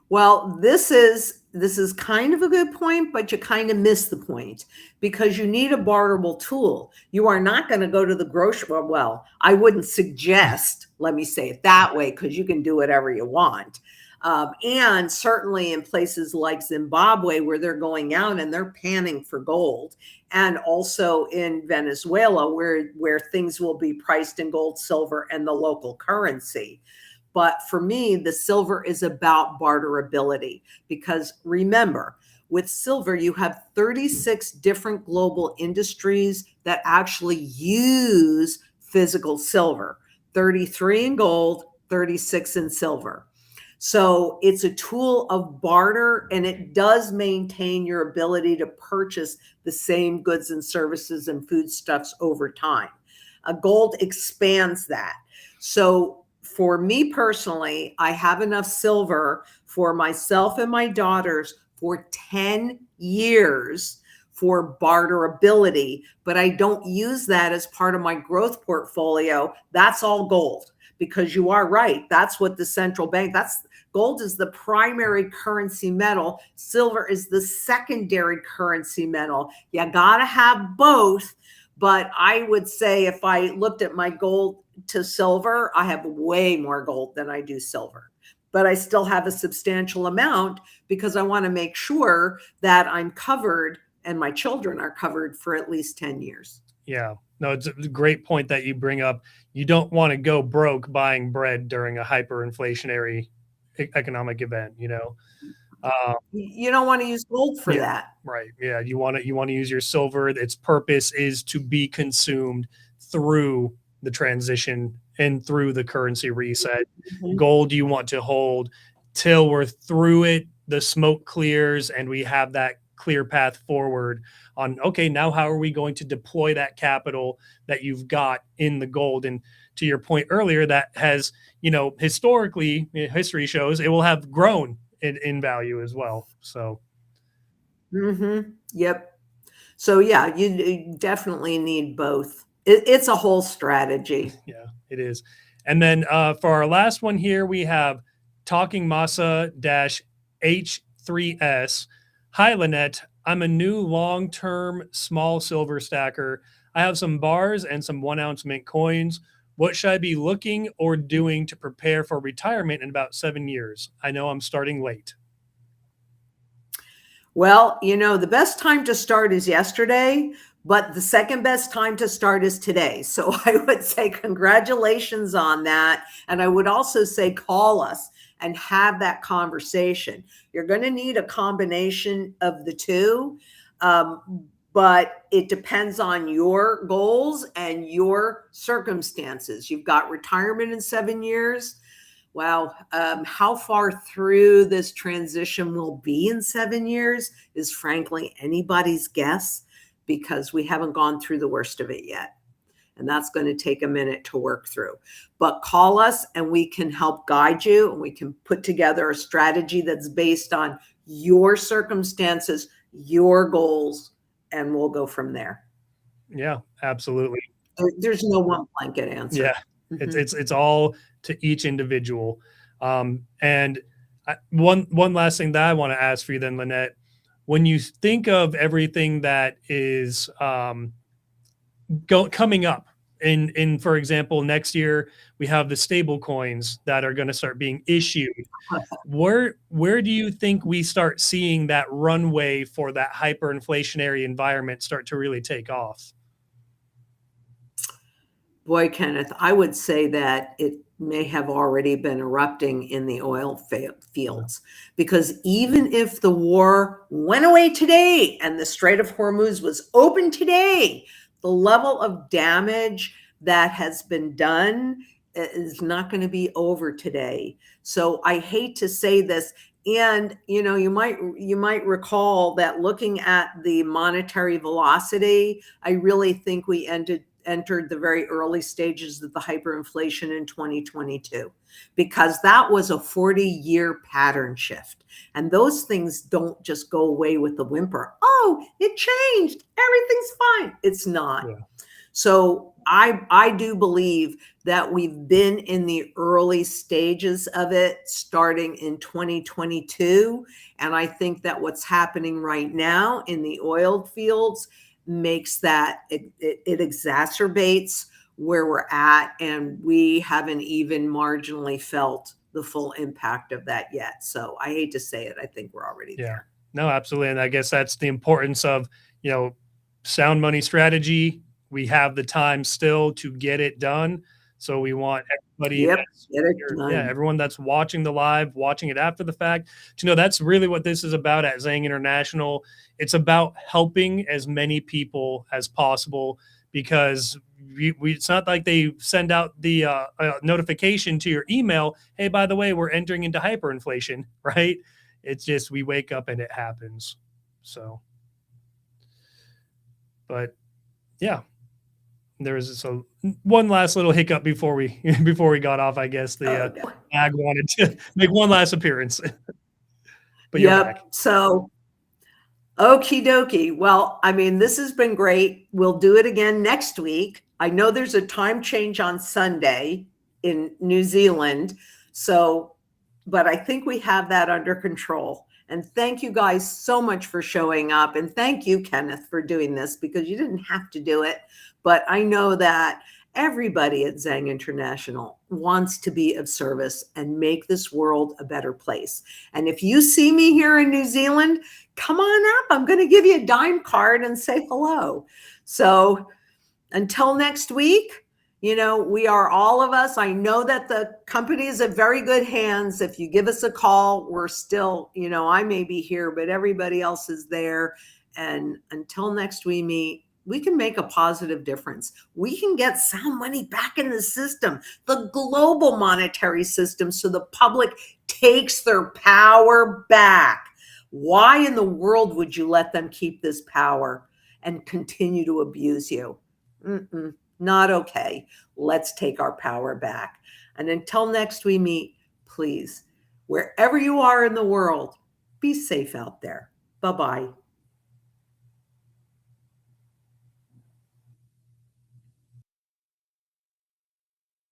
Well, this is kind of a good point, but you kind of miss the point because you need a barterable tool. You are not going to go to the grocery. Well, I wouldn't suggest, let me say it that way, because you can do whatever you want. And certainly in places like Zimbabwe, where they're going out and they're panning for gold, and also in Venezuela, where things will be priced in gold, silver, and the local currency. But for me, the silver is about barterability because remember, with silver, you have 36 different global industries that actually use physical silver, 33 in gold, 36 in silver. So it's a tool of barter, and it does maintain your ability to purchase the same goods and services and foodstuffs over time. Gold expands that. So for me personally, I have enough silver for myself and my daughters for 10 years for barterability, but I don't use that as part of my growth portfolio. That's all gold because you are right. That's what the central bank, gold is the primary currency metal. Silver is the secondary currency metal. You got to have both. But I would say if I looked at my gold to silver, I have way more gold than I do silver. But I still have a substantial amount because I want to make sure that I'm covered and my children are covered for at least 10 years. Yeah. No, it's a great point that you bring up. You don't want to go broke buying bread during a hyperinflationary economic event, you know. You don't want to use gold for that. Right. Yeah. You want to use your silver. Its purpose is to be consumed through the transition and through the currency reset. Mm-hmm. Gold you want to hold till we're through it, the smoke clears, and we have that clear path forward on, okay, now how are we going to deploy that capital that you've got in the gold? And to your point earlier, that has, historically, history shows it will have grown in value as well. So. Mm-hmm. Yep. So yeah, you definitely need both. It's a whole strategy. Yeah, it is. And then for our last one here, we have Talking Masa -H3S. Hi, Lynette. I'm a new long-term small silver stacker. I have some bars and some 1-ounce mint coins. What should I be looking or doing to prepare for retirement in about 7 years? I know I'm starting late. Well, the best time to start is yesterday, but the second best time to start is today. So I would say congratulations on that. And I would also say call us and have that conversation. You're going to need a combination of the two, but it depends on your goals and your circumstances. You've got retirement in 7 years. Wow. How far through this transition will be in 7 years is frankly anybody's guess because we haven't gone through the worst of it yet. And that's going to take a minute to work through. But call us and we can help guide you and we can put together a strategy that's based on your circumstances, your goals, and we'll go from there. Yeah, absolutely. There's no one blanket answer. Yeah. It's all to each individual. And one last thing that I want to ask for you then, Lynette, when you think of everything that is coming up in, for example, next year, we have the stable coins that are going to start being issued. Where do you think we start seeing that runway for that hyperinflationary environment start to really take off? Boy, Kenneth, I would say that may have already been erupting in the oil fields. Because even if the war went away today and the Strait of Hormuz was open today, the level of damage that has been done is not going to be over today. So I hate to say this. And you might recall that looking at the monetary velocity, I really think we entered the very early stages of the hyperinflation in 2022, because that was a 40-year pattern shift. And those things don't just go away with the whimper. Oh, it changed. Everything's fine. It's not. Yeah. So I do believe that we've been in the early stages of it starting in 2022. And I think that what's happening right now in the oil fields makes that it exacerbates where we're at. And we haven't even marginally felt the full impact of that yet. So I hate to say it. I think we're already there. No, absolutely. And I guess that's the importance of, sound money strategy. We have the time still to get it done. So we want everybody, everyone that's watching the live, watching it after the fact, to know that's really what this is about at Zang International. It's about helping as many people as possible, because it's not like they send out the notification to your email, hey, by the way, we're entering into hyperinflation, right? It's just we wake up and it happens. So, but yeah. There was one last little hiccup before we got off. I guess the ag wanted to make one last appearance. But you're back. So, okie dokie. Well, I mean, this has been great. We'll do it again next week. I know there's a time change on Sunday in New Zealand. So, but I think we have that under control. And thank you guys so much for showing up. And thank you, Kenneth, for doing this, because you didn't have to do it. But I know that everybody at Zang International wants to be of service and make this world a better place. And if you see me here in New Zealand, come on up. I'm going to give you a dime card and say hello. So until next week, we are all of us. I know that the company is in very good hands. If you give us a call, we're still, I may be here, but everybody else is there. And until next we meet, we can make a positive difference. We can get sound money back in the system, the global monetary system, so the public takes their power back. Why in the world would you let them keep this power and continue to abuse you? Not okay. Let's take our power back. And until next we meet, please, wherever you are in the world, be safe out there. Bye-bye.